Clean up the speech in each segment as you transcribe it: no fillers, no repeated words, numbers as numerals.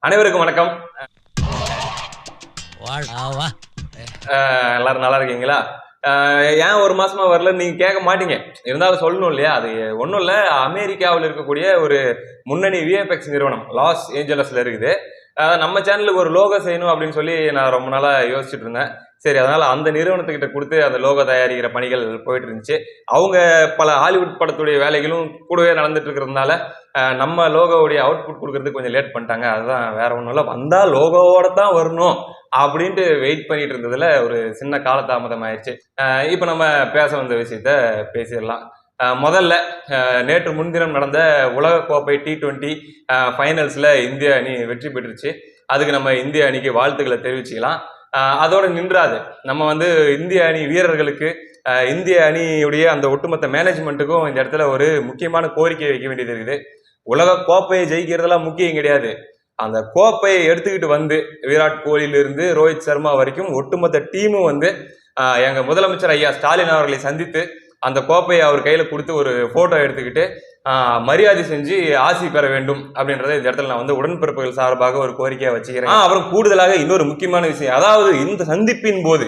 அனைவருக்கும் வணக்கம். எல்லாரும் நல்லா இருக்கீங்களா? ஏன் ஒரு மாசமா வரல நீங்க கேட்க மாட்டீங்க. இருந்தாலும் சொல்லணும் இல்லையா? அது ஒன்றும் இல்லை. அமெரிக்காவில் இருக்கக்கூடிய ஒரு முன்னணி விஎஃப்எக்ஸ் நிறுவனம் லாஸ் ஏஞ்சலஸ்ல இருக்குது. நம்ம சேனலுக்கு ஒரு லோகோ செய்யணும் அப்படின்னு சொல்லி நான் ரொம்ப நாளா யோசிச்சுட்டு இருந்தேன். சரி, அதனால அந்த நிறுவனத்துக்கிட்ட கொடுத்து அந்த லோகோ தயாரிக்கிற பணிகள் போயிட்டு இருந்துச்சு. அவங்க பல ஹாலிவுட் படத்துடைய வேலைகளும் கூடவே நடந்துட்டு இருக்கிறதுனால நம்ம லோகோவுடைய அவுட்புட் கொடுக்கறதுக்கு கொஞ்சம் லேட் பண்ணிட்டாங்க. அதுதான், வேற ஒன்றும் இல்லை. வந்தா லோகோவோட தான் வரணும் அப்படின்ட்டு வெயிட் பண்ணிட்டு இருந்ததுல ஒரு சின்ன காலதாமதம் ஆயிடுச்சு. இப்போ நம்ம பேச வந்த விஷயத்த பேசிடலாம். முதல்ல நேற்று முன்தினம் நடந்த உலகக்கோப்பை T20 ஃபைனல்ஸில் இந்திய அணி வெற்றி பெற்றுச்சு. அதுக்கு நம்ம இந்திய அணிக்கு வாழ்த்துக்களை தெரிவிச்சுக்கலாம். அதோட நின்றாது. நம்ம இந்திய அணி வீரர்களுக்கு, இந்திய அணியுடைய அந்த ஒட்டுமொத்த மேனேஜ்மெண்ட்டுக்கும் இந்த இடத்துல ஒரு முக்கியமான கோரிக்கை வைக்க வேண்டியது இருக்குது. உலக கோப்பையை ஜெயிக்கிறதெல்லாம் முக்கியம் கிடையாது. அந்த கோப்பையை எடுத்துக்கிட்டு விராட் கோலியிலிருந்து ரோஹித் சர்மா வரைக்கும் ஒட்டுமொத்த டீமும் எங்க முதலமைச்சர் ஐயா ஸ்டாலின் அவர்களை சந்தித்து அந்த கோப்பையை அவர் கையில கொடுத்து ஒரு போட்டோ எடுத்துக்கிட்டு மரியாதை செஞ்சு ஆசி பெற வேண்டும் அப்படின்றத இந்த இடத்துல நான் உடன்பிறப்புகள் சார்பாக ஒரு கோரிக்கையை வச்சுக்கிறேன். அப்புறம் கூடுதலாக இன்னொரு முக்கியமான விஷயம், அதாவது இந்த சந்திப்பின் போது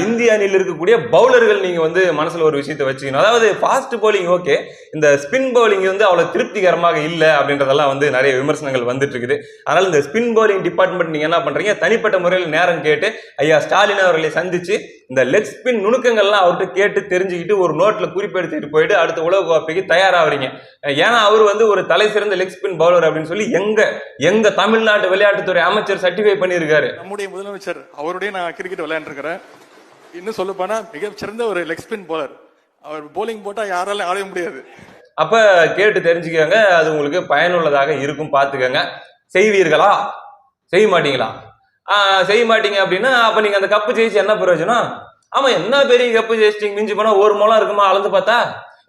இந்திய அணியில் இருக்கக்கூடிய பவுலர்கள் நீங்க மனசுல ஒரு விஷயத்தை வச்சுக்கணும். அதாவது ஃபாஸ்ட் பவுலிங் ஓகே, இந்த ஸ்பின் பவுலிங் அவ்வளவு திருப்திகரமாக இல்லை அப்படின்றதெல்லாம் நிறைய விமர்சனங்கள் வந்துட்டு இருக்குது. அதனால இந்த ஸ்பின் பவுலிங் டிபார்ட்மெண்ட் நீங்க என்ன பண்றீங்க, தனிப்பட்ட முறையில் நேரம் கேட்டு ஐயா ஸ்டாலின் அவர்களை சந்திச்சு இந்த லெக் ஸ்பின் நுணுக்கங்கள்லாம் அவர்கிட்ட கேட்டு தெரிஞ்சுக்கிட்டு ஒரு நோட்ல குறிப்பெடுத்துட்டு போயிட்டு அடுத்த உலக கோப்பைக்கு தயாராகிறீங்க. ஏன்னா அவர் ஒரு தலை சிறந்த லெக் ஸ்பின் பவுலர் அப்படின்னு சொல்லி எங்க தமிழ்நாட்டு விளையாட்டுத்துறை அமைச்சர் சர்டிஃபை பண்ணியிருக்காரு. நம்முடைய முதலமைச்சர் அவருடைய நான் கிரிக்கெட் விளையாண்டுருக்கிறேன். இன்னும் சொல்ல போனா மிகச்சிறந்த ஒரு லெக் ஸ்பின் பவுலர். அவர் போலிங் போட்டா யாராலும் ஆட முடியாது. அப்ப கேட்டு தெரிஞ்சுக்கோங்க, அது உங்களுக்கு பயனுள்ளதாக இருக்கும். பார்த்துக்கோங்க. செய்வீர்களா? செய்ய மாட்டீங்களா? செய்ய மாட்டீங்க அப்படின்னா அப்ப நீங்க அந்த கப்பு ஜெயிச்சு என்ன பிரயோஜனம்? ஆமா, என்ன பெரிய கப்பு ஜெயிச்சிட்டீங்க? மிஞ்சி போனா ஒரு முளம் இருக்குமா அளந்து பார்த்தா?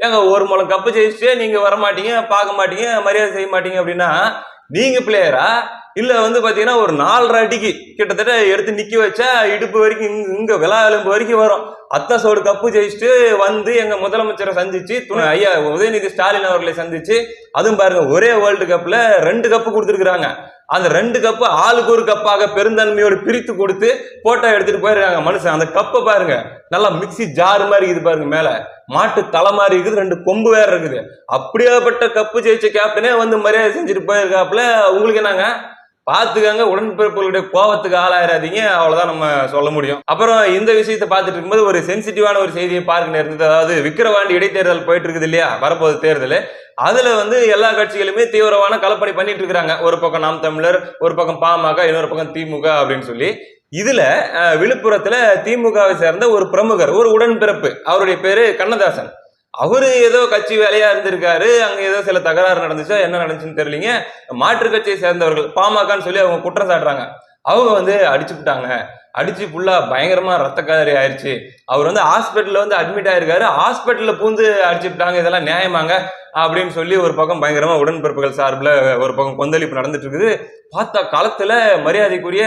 ஏங்க, ஒரு முளம் கப்பு ஜெயிச்சுட்டு நீங்க வர மாட்டீங்க, பார்க்க மாட்டீங்க, மரியாதை செய்ய மாட்டீங்க அப்படின்னா நீங்க பிளேயரா? இல்ல பாத்தீங்கன்னா ஒரு 4.5 அடிக்கு கிட்டத்தட்ட எடுத்து நிக்க வச்சா இடுப்பு வரைக்கும் இங்க விலா எலும்பு வரைக்கும் வரும் அத்தசோடு கப்பு ஜெயிச்சுட்டு எங்க முதலமைச்சரை சந்திச்சு ஐயா உதயநிதி ஸ்டாலின் அவர்களை சந்திச்சு, அதுவும் பாருங்க ஒரே வேர்ல்டு கப்ல 2 கப்பு கொடுத்துருக்காங்க. அந்த 2 கப்பு ஆளுக்கு ஒரு கப்பாக பெருந்தன்மையோடு பிரித்து கொடுத்து போட்டோ எடுத்துட்டு போயிருக்காங்க மனுஷன். அந்த கப்பை பாருங்க, நல்லா மிக்சி ஜாரு மாதிரி இருக்குது பாருங்க, மேல மாட்டு தலை மாதிரி இருக்குது, 2 கொம்பு வேற இருக்குது. அப்படியாப்பட்ட கப்பு ஜெயிச்ச கேப்டனே மரியாதை செஞ்சுட்டு போயிருக்காப்புல. உங்களுக்கு என்னங்க? பார்த்துக்கங்க, உடன்பிறப்புகளுடைய கோபத்துக்கு ஆளாயிராதீங்க, அவ்வளவுதான் நம்ம சொல்ல முடியும். அப்புறம் இந்த விஷயத்தை பார்த்துட்டு இருக்கும்போது ஒரு சென்சிட்டிவான ஒரு செய்தியை பார்க்க நேர்ந்தது. அதாவது விக்கிரவாண்டி இடைத்தேர்தல் போயிட்டு இருக்குது இல்லையா, வரப்போது தேர்தல். அதுல எல்லா கட்சிகளுமே தீவிரமான கலப்பணி பண்ணிட்டு இருக்கிறாங்க. ஒரு பக்கம் நாம் தமிழர், ஒரு பக்கம் பாமக, இன்னொரு பக்கம் திமுக அப்படின்னு சொல்லி. இதுல விழுப்புரத்துல திமுகவை சேர்ந்த ஒரு பிரமுகர், ஒரு உடன்பிறப்பு, அவருடைய பேரு கண்ணதாசன். அவரு ஏதோ கட்சி வேலையா இருந்திருக்காரு. அங்க ஏதோ சில தகராறு நடந்துச்சா, என்ன நடந்துச்சுன்னு தெரியலீங்க. மாற்று கட்சியை சேர்ந்தவர்கள் பாமகன்னு சொல்லி அவங்க குற்றம் சாட்டுறாங்க. அவங்க அடிச்சுட்டாங்க, அடிச்சு ஃபுல்லா பயங்கரமா ரத்த காரி ஆயிடுச்சு. அவர் ஹாஸ்பிட்டல்ல அட்மிட் ஆயிருக்காரு, ஹாஸ்பிட்டல்ல பூந்து அடிச்சுட்டாங்க, இதெல்லாம் நியாயமாங்க அப்படின்னு சொல்லி ஒரு பக்கம் பயங்கரமா உடன்பிறப்புகள் சார்பில் ஒரு பக்கம் கொந்தளிப்பு நடந்துட்டு இருக்குது. பார்த்தா களத்துல மரியாதைக்குரிய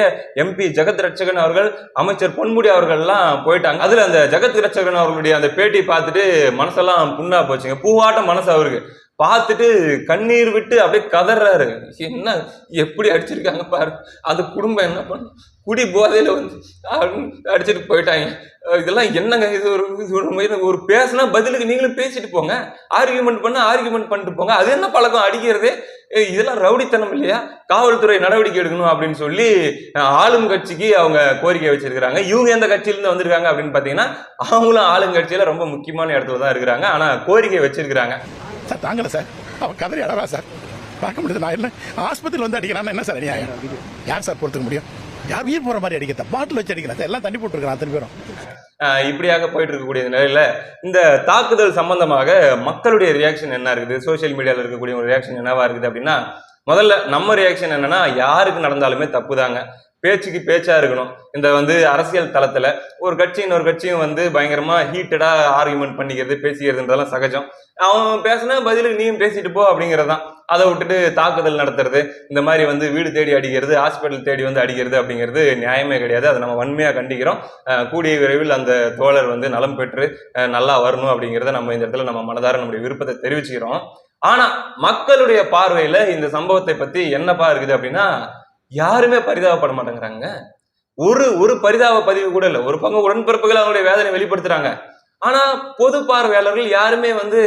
MP ஜெகத் ரட்சகன் அவர்கள், அமைச்சர் பொன்முடி அவர்கள்லாம் போயிட்டாங்க. அதுல அந்த ஜெகத் ரட்சகன் அவர்களுடைய அந்த பேட்டி பார்த்துட்டு மனசெல்லாம் புண்ணா போச்சுங்க. பூவாட்ட மனசு அவருக்கு. பார்த்துட்டு கண்ணீர் விட்டு அப்படியே கதறாரு. என்ன எப்படி அடிச்சிருக்காங்க பாரு, அந்த குடும்பம் என்ன பண்ண, குடி போதையில அடிச்சுட்டு போயிட்டாங்க. இதெல்லாம் என்னங்க? இது ஒரு பேசினா பதிலுக்கு நீங்களும் பேசிட்டு போங்க, ஆர்கியூமெண்ட் பண்ணிட்டு போங்க. அது என்ன பழக்கம் அடிக்கிறது? இதெல்லாம் ரவுடித்தனம் இல்லையா? காவல்துறை நடவடிக்கை எடுக்கணும் அப்படின்னு சொல்லி ஆளும் கட்சிக்கு அவங்க கோரிக்கை வச்சிருக்கிறாங்க. இவங்க எந்த கட்சியிலிருந்து வந்திருக்காங்க அப்படின்னு பாத்தீங்கன்னா அவங்களும் ஆளுங்கட்சியில ரொம்ப முக்கியமான இடத்துல தான் இருக்கிறாங்க. ஆனா கோரிக்கை வச்சிருக்கிறாங்க. சார் தாங்கல சார், அவன் கதறி அழவா சார், பார்க்க முடியுது. நான் என்ன ஆஸ்பத்திரியில் அடிக்கிறான், என்ன சார் அநியாயம்? யார் சார் பொறுத்துக்க முடியும்? யார் உயிர் போற மாதிரி அடிக்கிறத பாட்டில் வச்சு அடிக்கிறேன் சார், எல்லாம் தண்ணி போட்டுருக்கான் அத்தனை பேரும். இப்படியாக போயிட்டு இருக்கக்கூடிய நிலையில இந்த தாக்குதல் சம்பந்தமாக மக்களுடைய ரியாக்ஷன் என்ன இருக்குது, சோசியல் மீடியாவில் இருக்கக்கூடிய ஒரு ரியாக்ஷன் என்னவா இருக்குது அப்படின்னா, முதல்ல நம்ம ரியாக்ஷன் என்னன்னா, யாருக்கு நடந்தாலுமே தப்பு தாங்க, பேச்சுக்கு பேச்சா இருக்கணும். இந்த அரசியல் தளத்துல ஒரு கட்சி இன்னொரு கட்சியும் பயங்கரமா ஹீட்டடா ஆர்குமெண்ட் பண்ணிக்கிறது, பேசிக்கிறதுன்றதெல்லாம் சகஜம். அவன் பேசினா பதிலுக்கு நீயும் பேசிட்டு போ அப்படிங்கிறதான். அதை விட்டுட்டு தாக்குதல் நடத்துறது, இந்த மாதிரி வீடு தேடி அடிக்கிறது, ஹாஸ்பிட்டல் தேடி அடிக்கிறது அப்படிங்கிறது நியாயமே கிடையாது. அதை நம்ம வன்மையா கண்டிக்கிறோம். கூடிய விரைவில் அந்த தோழர் நலம் பெற்று நல்லா வரணும் அப்படிங்கிறத நம்ம இந்த இடத்துல நம்ம மனதார நம்முடைய விருப்பத்தை தெரிவிச்சுக்கிறோம். ஆனா மக்களுடைய பார்வையில இந்த சம்பவத்தை பத்தி என்னப்பா இருக்குது அப்படின்னா, யாருமே பரிதாபப்பட மாட்டேங்கிறாங்க. ஒரு ஒரு பரிதாப பதிவு கூட இல்லை. ஒரு பக்கம் உடன்பிறப்புகள் அவங்களுடைய வேதனை வெளிப்படுத்துறாங்க. ஆனா பொது பார்வையாளர்கள் யாருமே வந்து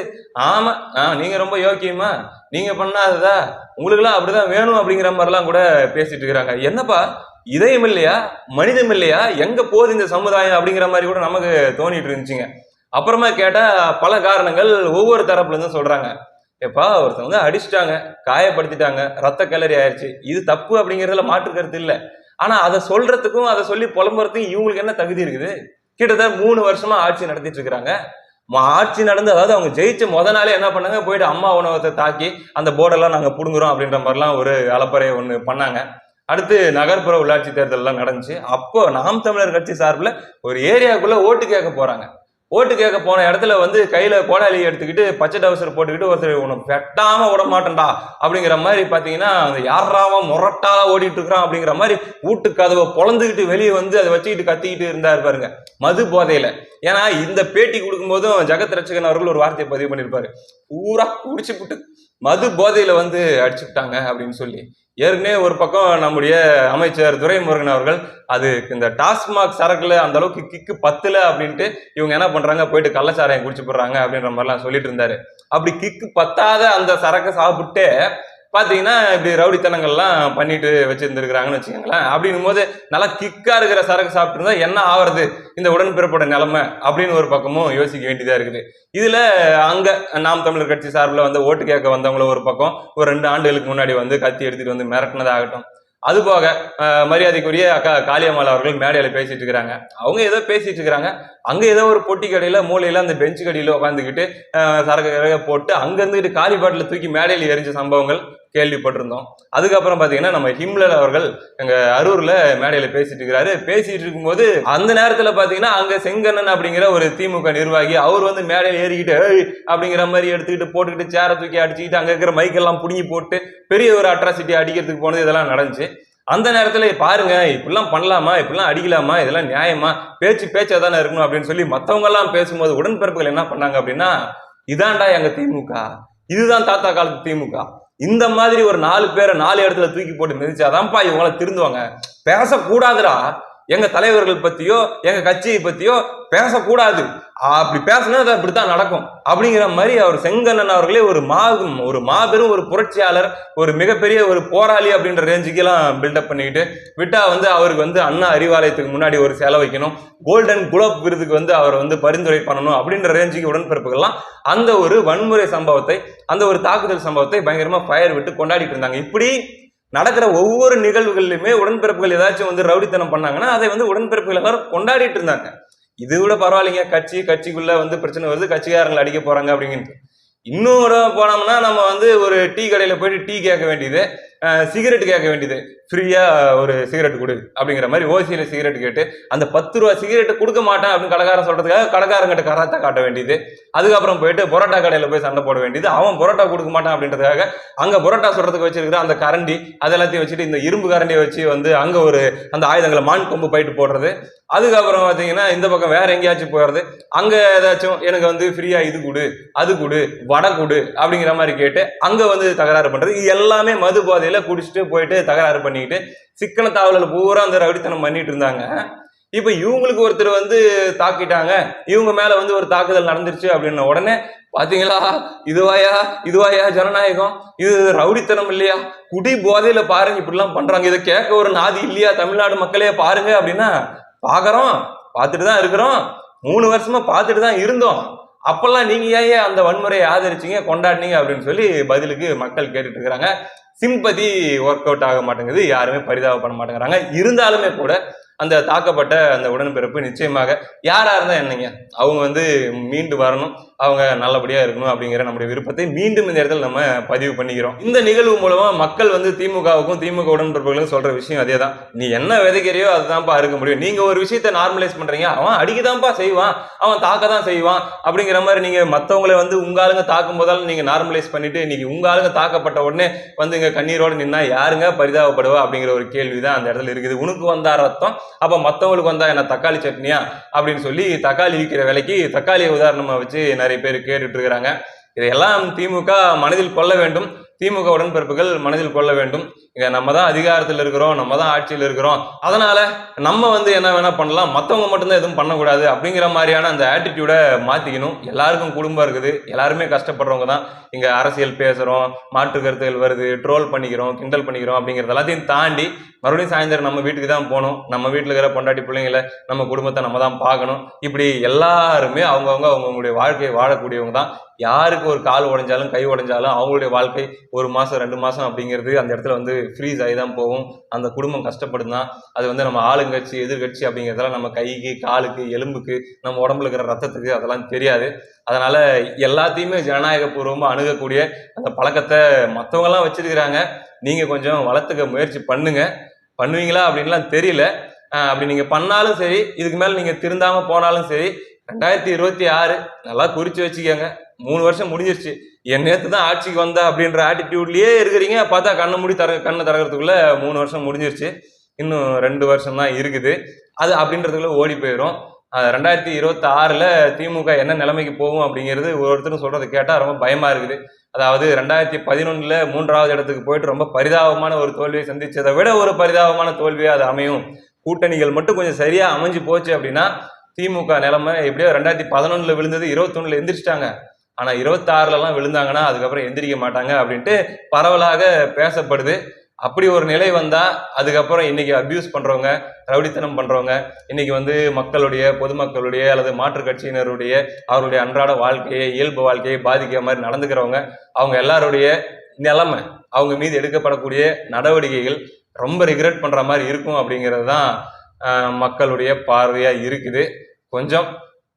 ஆமா நீங்க ரொம்ப யோக்கியமா, நீங்க பண்ணாததா, உங்களுக்கு எல்லாம் அப்படிதான் வேணும் அப்படிங்கிற மாதிரி எல்லாம் கூட பேசிட்டு இருக்கிறாங்க. என்னப்பா இதயம் இல்லையா, மனிதம் இல்லையா, எங்க போகுது இந்த சமுதாயம் அப்படிங்கிற மாதிரி கூட நமக்கு தோணிட்டு இருந்துச்சுங்க. அப்புறமா கேட்டா பல காரணங்கள் ஒவ்வொரு தரப்புல இருந்து சொல்றாங்க. எப்பா ஒருத்தவங்க வந்து அடிச்சுட்டாங்க, காயப்படுத்திட்டாங்க, ரத்த கலரி ஆயிடுச்சு, இது தப்பு அப்படிங்கறதுல மாற்று கருத்து இல்லை. ஆனா அதை சொல்றதுக்கும் அதை சொல்லி புலம்புறதுக்கும் இவங்களுக்கு என்ன தகுதி இருக்குது? கிட்டத்தட்ட 3 வருஷமா ஆட்சி நடத்திட்டு இருக்கிறாங்க. ஆட்சி நடந்து, அதாவது அவங்க ஜெயிச்ச நாளே என்ன பண்ணாங்க, போயிட்டு அம்மா உணவகத்தை தாக்கி அந்த போர்டெல்லாம் நாங்க புடுங்குறோம் அப்படின்ற மாதிரிலாம் ஒரு அலப்பறை ஒண்ணு பண்ணாங்க. அடுத்து நகர்ப்புற உள்ளாட்சி தேர்தல் எல்லாம் நடந்துச்சு. அப்போ நாம் தமிழர் கட்சி சார்பில் ஒரு ஏரியாக்குள்ள ஓட்டு கேட்க போறாங்க. ஓட்டு கேட்க போன இடத்துல வந்து கையில கோடாலி எடுத்துக்கிட்டு பச்சை டவுசர் போட்டுக்கிட்டு ஒருத்தர் உனக்கு வெட்டாம விட மாட்டேன்டா அப்படிங்கிற மாதிரி பாத்தீங்கன்னா அந்த யாராவ முரட்டால ஓடிட்டு இருக்கிறான் அப்படிங்கிற மாதிரி வீட்டு கதவை பொழந்துக்கிட்டு வெளியே வந்து அதை வச்சுக்கிட்டு கத்திக்கிட்டு இருந்தாரு பாருங்க, மது போதையில. ஏன்னா இந்த பேட்டி கொடுக்கும் போதும் ஜெகத் ரட்சகன் அவர்கள் ஒரு வார்த்தையை பதிவு பண்ணியிருப்பாரு, பூரா குடிச்சு புட்டு மது போதையில வந்து அடிச்சுட்டாங்க அப்படின்னு சொல்லி. ஏற்கனவே ஒரு பக்கம் நம்முடைய அமைச்சர் துரைமுருகன் அவர்கள் அது இந்த டாஸ்மாக் சரக்குல அந்த அளவுக்கு கிக்கு பத்துல அப்படின்ட்டு இவங்க என்ன பண்றாங்க, போயிட்டு கள்ளச்சாராயம் குடிச்சு போடுறாங்க அப்படின்ற மாதிரிலாம் சொல்லிட்டு இருந்தாரு. அப்படி கிக்கு பத்தாத அந்த சரக்கை சாப்பிட்டு பாத்தீங்கன்னா இப்படி ரவுடித்தனங்கள்லாம் பண்ணிட்டு வச்சிருந்துருக்காங்கன்னு வச்சுக்கோங்களேன். அப்படின்னும் போது நல்லா கிக்கா இருக்கிற சரக்கு சாப்பிட்டு இருந்தா என்ன ஆவறது இந்த உடன்பிறப்போட நிலைமை அப்படின்னு ஒரு பக்கமும் யோசிக்க வேண்டியதா இருக்குது. இதுல அங்க நாம் தமிழர் கட்சி சார்பில் வந்து ஓட்டு கேட்க வந்தவங்கள ஒரு பக்கம் ஒரு 2 ஆண்டுகளுக்கு முன்னாடி வந்து கத்தி எடுத்துட்டு வந்து மிரட்டினதாகட்டும், அது போக மரியாதைக்குரிய அக்கா காளியம்மாள் அவர்கள் மேடையில பேசிட்டு இருக்கிறாங்க. அவங்க ஏதோ பேசிட்டு இருக்கிறாங்க, அங்க ஏதோ ஒரு பொட்டி கடையில மூலையில அந்த பெஞ்சு கடையில உட்காந்துக்கிட்டு சரக்கு போட்டு அங்க இருந்துகிட்டு காலி பாட்டில தூக்கி மேடையில எரிஞ்ச சம்பவங்கள் கேள்விப்பட்டிருந்தோம். அதுக்கப்புறம் பாத்தீங்கன்னா நம்ம ஹிம்லர் அவர்கள் எங்க அரூர்ல மேடையில பேசிட்டு இருக்கிறாரு. பேசிட்டு இருக்கும்போது அந்த நேரத்துல பாத்தீங்கன்னா அங்க செங்கண்ணன் அப்படிங்கிற ஒரு திமுக நிர்வாகி அவர் வந்து மேடையில ஏறிக்கிட்டு அப்படிங்கிற மாதிரி எடுத்துக்கிட்டு போட்டுக்கிட்டு சேரை தூக்கி அடிச்சுக்கிட்டு அங்க இருக்கிற மைக்கெல்லாம் புடுங்கி போட்டு பெரிய ஒரு அட்ராசிட்டி அடிக்கிறதுக்கு போனது இதெல்லாம் நடந்துச்சு. அந்த நேரத்துல பாருங்க இப்படிலாம் பண்ணலாமா, இப்படிலாம் அடிக்கலாமா, இதெல்லாம் நியாயமா, பேச்சா தானே இருக்கணும் அப்படின்னு சொல்லி மத்தவங்க எல்லாம் பேசும்போது உடன்பிறப்புகள் என்ன பண்ணாங்க அப்படின்னா, இதான்டா எங்க திமுக, இதுதான் தாத்தா காலத்து திமுக, இந்த மாதிரி ஒரு 4 பேரை 4 இடத்துல தூக்கி போட்டு மிதிச்சாதான்ப்பா இவங்கள திருந்துவாங்க, பேசக்கூடாதுடா எங்க தலைவர்கள் பத்தியோ எங்க கட்சியை பத்தியோ பேசக்கூடாது, அப்படி பேசினா அது அப்படித்தான் நடக்கும் அப்படிங்கிற மாதிரி அவர் செங்கண்ணன் அவர்களே ஒரு மாபெரும் ஒரு புரட்சியாளர், ஒரு மிகப்பெரிய ஒரு போராளி அப்படின்ற ரேஞ்சுக்கு எல்லாம் பில்டப் பண்ணிக்கிட்டு விட்டா வந்து அவருக்கு வந்து அண்ணா அறிவாலயத்துக்கு முன்னாடி ஒரு செலவு வைக்கணும், கோல்டன் குளோப் விருதுக்கு வந்து அவர் வந்து பரிந்துரை பண்ணணும் அப்படின்ற ரேஞ்சுக்கு உடன்பிறப்புகள்லாம் அந்த ஒரு வன்முறை சம்பவத்தை, அந்த ஒரு தாக்குதல் சம்பவத்தை பயங்கரமா ஃபயர் விட்டு கொண்டாடிட்டு இருந்தாங்க. இப்படி நடக்கிற ஒவ்வொரு நிகழ்வுகளிலுமே உடன்பிறப்புகள் ஏதாச்சும் வந்து ரவுடித்தனம் பண்ணாங்கன்னா அதை வந்து உடன்பிறப்புகள் எல்லாரும் கொண்டாடிட்டு இருந்தாங்க. இது விட பரவாயில்லைங்க, கட்சிக்குள்ள வந்து பிரச்சனை வருது, கட்சிக்காரங்களை அடிக்க போறாங்க அப்படிங்கிறது. இன்னொரு போனோம்னா நம்ம வந்து ஒரு டீ கடையில போயிட்டு டீ கேட்க வேண்டியது, சிகரெட் கேட்க வேண்டியது, ஃப்ரீயா ஒரு சிகரெட் கொடு அப்படிங்கிற மாதிரி ஓசியில சிகரெட் கேட்டு அந்த 10 ரூபா சிகரெட் கொடுக்க மாட்டேன் அப்படின்னு கடைக்காரன் சொல்றதுக்காக கடைக்காரங்கிட்ட கராத்தா காட்ட வேண்டியது. அதுக்கப்புறம் போயிட்டு பரோட்டா கடையில போய் சண்டை போட வேண்டியது, அவன் பரோட்டா கொடுக்க மாட்டான் அப்படின்றதுக்காக அங்க பரோட்டா சொல்றதுக்கு வச்சிருக்கிற அந்த கரண்டி அதெல்லாத்தையும் வச்சுட்டு இந்த இரும்பு கரண்டியை வச்சு வந்து அங்க ஒரு அந்த ஆயுதங்களை மான் கொம்பு போயிட்டு போடுறது. அதுக்கப்புறம் பாத்தீங்கன்னா இந்த பக்கம் வேற எங்கேயாச்சும் போயிடுறது, அங்க ஏதாச்சும் எனக்கு வந்து ஃப்ரீயா இது கொடு அது கொடு வடை கொடு அப்படிங்கிற மாதிரி கேட்டு அங்க வந்து தகராறு பண்றது. இது எல்லாமே மது போதையில குடிச்சிட்டு போயிட்டு தகராறு பண்ணிக்கிட்டு சிக்கன தாவலில் பூரா அந்த ரவுடித்தனம் பண்ணிட்டு இருந்தாங்க. இப்ப இவங்களுக்கு ஒருத்தர் வந்து தாக்கிட்டாங்க, இவங்க மேல வந்து ஒரு தாக்குதல் நடந்துருச்சு அப்படின்ன உடனே பாத்தீங்களா இதுவாயா ஜனநாயகம், இது ரவுடித்தனம் இல்லையா, குடி போதையில பாருங்க இப்படிலாம் பண்றாங்க, இதை கேட்க ஒரு நாதி இல்லையா தமிழ்நாடு மக்களே பாருங்க அப்படின்னா பார்த்துட்டு தான் இருக்கிறோம், 3 வருஷமா பார்த்துட்டு தான் இருந்தோம், அப்பெல்லாம் நீங்க ஏன் அந்த வன்முறையை ஆதரிச்சீங்க கொண்டாடினீங்க அப்படின்னு சொல்லி பதிலுக்கு மக்கள் கேட்டுட்டு இருக்கிறாங்க. சிம்பதி ஒர்க் அவுட் ஆக மாட்டேங்குது, யாருமே பரிதாபப்பட மாட்டேங்கிறாங்க. இருந்தாலுமே கூட அந்த தாக்கப்பட்ட அந்த உடன்பிறப்பு நிச்சயமாக யாரா இருந்தா என்னங்க, அவங்க வந்து மீண்டு வரணும், அவங்க நல்லபடியா இருக்கணும் அப்படிங்கிற நம்முடைய விருப்பத்தை மீண்டும் இந்த இடத்துல நம்ம பதிவு பண்ணிக்கிறோம். இந்த நிகழ்வு மூலமா மக்கள் வந்து திமுகவுக்கும் திமுக உடன்பிறப்புகளுக்கும் சொல்ற விஷயம் அதே தான், நீ என்ன விதைக்கிறியோ அதுதான்ப்பா இருக்க முடியும், நீங்க ஒரு விஷயத்த நார்மலைஸ் பண்றீங்க, அவன் அடிக்கதான்ப்பா செய்வான், அவன் தாக்க தான் செய்வான் அப்படிங்கிற மாதிரி நீங்க மத்தவங்களை வந்து உங்க ஆளுங்க தாக்கும் போதாலும் நீங்க நார்மலைஸ் பண்ணிட்டு இன்னைக்கு உங்க ஆளுங்க தாக்கப்பட்ட உடனே வந்து இங்க கண்ணீரோடு நின்னா யாருங்க பரிதாபப்படுவா அப்படிங்கிற ஒரு கேள்விதான் அந்த இடத்துல இருக்குது. உனக்கு வந்தா ரத்தம், அப்ப மத்தவங்களுக்கு வந்தா என்ன தக்காளி சட்னியா அப்படின்னு சொல்லி தக்காளி விற்கிற விலைக்கு தக்காளியை உதாரணமா வச்சு நிறைய பேர் கேட்டுட்டு இருக்கிறாங்க. இதையெல்லாம் திமுக மனதில் கொள்ள வேண்டும். திமுக உடன்பிறப்புகள் மனதில் கொள்ள வேண்டும். இங்க நம்ம தான் அதிகாரத்தில் இருக்கிறோம், நம்ம தான் ஆட்சியில் இருக்கிறோம், அதனால நம்ம என்ன வேணா பண்ணலாம், மற்றவங்க மட்டும்தான் எதுவும் பண்ணக்கூடாது அப்படிங்கிற மாதிரியான அந்த ஆட்டிடியூட மாத்திக்கணும். எல்லாருக்கும் குடும்பம் இருக்குது, எல்லாருமே கஷ்டப்படுறவங்க தான். இங்க அரசியல் பேசுறோம், மாற்று கருத்துகள் வருது, ட்ரோல் பண்ணிக்கிறோம், கிண்டல் பண்ணிக்கிறோம் அப்படிங்கிறது எல்லாத்தையும் தாண்டி மறுபடியும் சாயந்தரம் நம்ம வீட்டுக்கு தான் போகணும். நம்ம வீட்டில் இருக்கிற பொண்டாட்டி பிள்ளைங்களை, நம்ம குடும்பத்தை நம்ம தான் பார்க்கணும். இப்படி எல்லாருமே அவங்கவுங்களுடைய வாழ்க்கையை வாழக்கூடியவங்க தான். யாருக்கு ஒரு கால் உடைஞ்சாலும் கை உடைஞ்சாலும் அவங்களுடைய வாழ்க்கை 1 மாசம் 2 மாசம் அப்படிங்கிறது அந்த இடத்துல ஃப்ரீஸ் ஆகி தான் போகும். அந்த குடும்பம் கஷ்டப்படும் தான். அது நம்ம ஆளுங்கட்சி எதிர்கட்சி அப்படிங்கிறதெல்லாம் நம்ம கைக்கு காலுக்கு எலும்புக்கு நம்ம உடம்புல இருக்கிற ரத்தத்துக்கு அதெல்லாம் தெரியாது. அதனால எல்லாத்தையுமே ஜனநாயக பூர்வமா அணுகக்கூடிய அந்த பழக்கத்தை மற்றவங்கலாம் வச்சிருக்கிறாங்க. நீங்க கொஞ்சம் வளர்த்துக்க முயற்சி பண்ணுவீங்களா அப்படின்லாம் தெரியல. அப்படி நீங்க பண்ணாலும் சரி, இதுக்கு மேல நீங்க திருந்தாம போனாலும் சரி, 2026 நல்லா குறிச்சு வச்சுக்கோங்க. 3 வருஷம் முடிஞ்சிருச்சு. என் நேத்து தான் ஆட்சிக்கு வந்தா அப்படின்ற ஆட்டிடியூட்லயே இருக்கிறீங்க. பார்த்தா கண்ணை திறக்கிறதுக்குள்ள 3 வருஷம் முடிஞ்சிருச்சு. இன்னும் 2 வருஷம் தான் இருக்குது. அது அப்படின்றதுக்குள்ள ஓடி போயிடும். 2026ல திமுக என்ன நிலைமைக்கு போகும் அப்படிங்கிறது ஒருத்தரும் சொல்றதை கேட்டா ரொம்ப பயமா இருக்குது. அதாவது 2011ல 3வது இடத்துக்கு போயிட்டு ரொம்ப பரிதாபமான ஒரு தோல்வியை சந்திச்சதை விட ஒரு பரிதாபமான தோல்வியா அது அமையும். கூட்டணிகள் மட்டும் கொஞ்சம் சரியா அமைஞ்சு போச்சு அப்படின்னா திமுக நிலைமை எப்படியோ 2011ல விழுந்தது 21ல எந்திரிச்சிட்டாங்க. ஆனா 26லலாம் விழுந்தாங்கன்னா அதுக்கப்புறம் எந்திரிக்க மாட்டாங்க அப்படின்ட்டு பரவலாக பேசப்படுது. அப்படி ஒரு நிலை வந்தா அதுக்கப்புறம் இன்னைக்கு அபியூஸ் பண்றவங்க, ரவுடித்தனம் பண்றவங்க, இன்னைக்கு மக்களுடைய, பொதுமக்களுடைய அல்லது மாற்றுக் கட்சியினருடைய அவருடைய அன்றாட வாழ்க்கையை, இயல்பு வாழ்க்கையை பாதிக்கிற மாதிரி நடந்துக்கிறவங்க, அவங்க எல்லாருடைய நிலைமை, அவங்க மீது எடுக்கப்படக்கூடிய நடவடிக்கைகள் ரொம்ப ரிக்ரெட் பண்ற மாதிரி இருக்கும் அப்படிங்கிறது தான் மக்களுடைய பார்வையா இருக்குது. கொஞ்சம்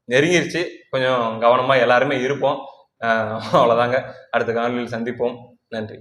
நெருங்கிருச்சு, கொஞ்சம் கவனமா எல்லாருமே இருப்போம். அவ்வளவுதாங்க. அடுத்த காணொலியில் சந்திப்போம். நன்றி.